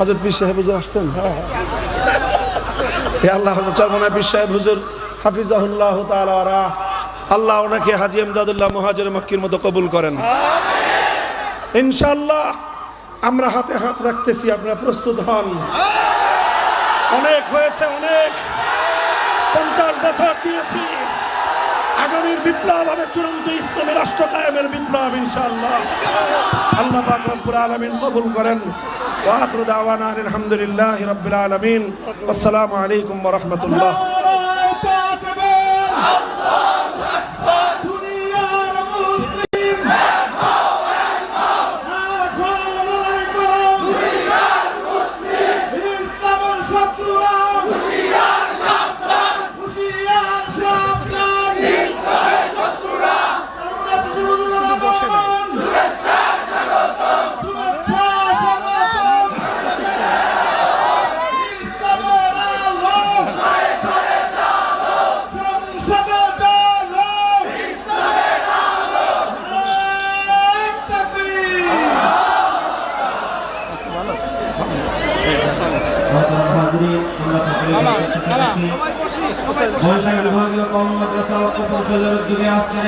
হযরত পীর সাহেব হুজুর আসছেন? হে আল্লাহ, হযরত চরমনা পীর সাহেব হুজুর হাফিজাহুল্লাহ তাআলা ওয়া রাহ, আল্লাহ ওনাকে হাজী ইমদাদুল্লাহ মুহাজির মক্কির মতো কবুল করেন ইনশাআল্লাহ। আমরা হাতে হাত রাখতেছি, আপনারা প্রস্তুত হন। অনেক হয়েছে, অনেক 50 বছর দিয়েছি। আগামীর বিপ্লব হবে চূড়ান্ত ইসলামী রাষ্ট্র কায়েমের বিপ্লব ইনশাআল্লাহ। আল্লাহ পাক রব্বুল আলামিন কবুল করেন। ওয়া আখিরু দাওয়ানা আলহামদুলিল্লাহি রাব্বিল আলামিন। আসসালামু আলাইকুম ওয়া রাহমাতুল্লাহ।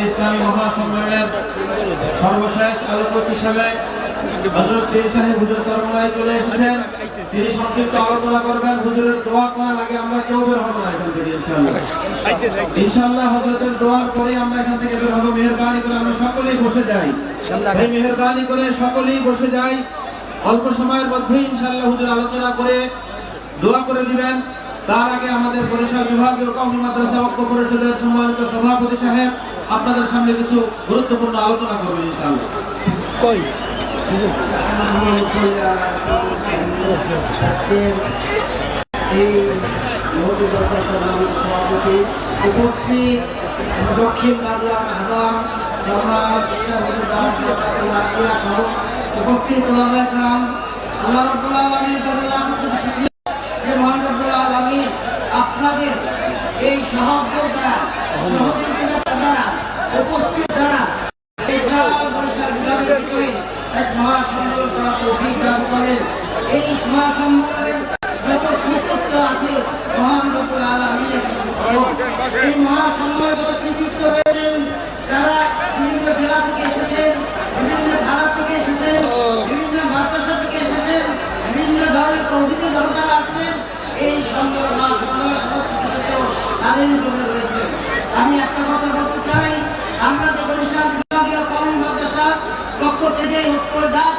ইসলামী মহাসম্মেলনের সর্বশেষ আলোচক হিসেবে হযরত পীর সাহেব হুজুর চরমনায় চলে এসেছেন। তিনি সংক্ষিপ্ত আলোচনা করবেন। হুজুরের দোয়া করার আগে আমরা কেউ বের হব না এখান থেকে ইনশাআল্লাহ। হযরতের দোয়ার পরে আমরা এখান থেকে বের হব। মেহেরবানি করে আমরা সকলেই বসে যাই। মেহেরবানি করে সকলেই বসে যাই। অল্প সময়ের মধ্যেই ইনশাআল্লাহ হুজুর আলোচনা করে দোয়া করে দিবেন। তার আগে আমাদের বরিশাল বিভাগীয় কওমি মাদ্রাসা ঐক্য পরিষদের সম্মানিত সভাপতি সাহেব আপনাদের সামনে কিছু গুরুত্বপূর্ণ আলোচনা করবেন ইনশাআল্লাহ। এই মহতি জলসা সম্মানিত সভাপতি উপস্থিত দক্ষিণ বাংলার আগাম উপস্থিত ওলামায়ে কেরাম, আল্লাহ রাব্বুল আলামিনের দরবারে লাখ কোটি শুকরিয়া যে মহান রব্বুল আলামিন আপনাদের এই সাহায্যের দ্বারা, সহযোগিতার দ্বারা, উপস্থিত দ্বারা বরিশাল বিভাগের ভিতরে এক মহাসম্মেলন করার তৌফিক দান করেন। এই মহাসম্মেলনের যত কৃতিত্ব আছে মহান রব্বুল আলামিনের, এই মহাসম্মেলনের যত কৃতিত্ব রয়েছেন যারা বিভিন্ন জেলা থেকে এসেছেন, বিভিন্ন থানা থেকে এসেছেন, বিভিন্ন মাদ্রাসা থেকে এসেছেন, বিভিন্ন ধরনের তৌহিদি জনতারা আসছেন, এই মহাসম্মেলনের সমস্ত কৃতিত্ব তাদের জন্য রয়েছে। আমি একটা কথা বলতে চাই, আমরা যে বরিশাল বিভাগীয় কওমি মাদ্রাসার পক্ষ থেকে ঐক্য ডাক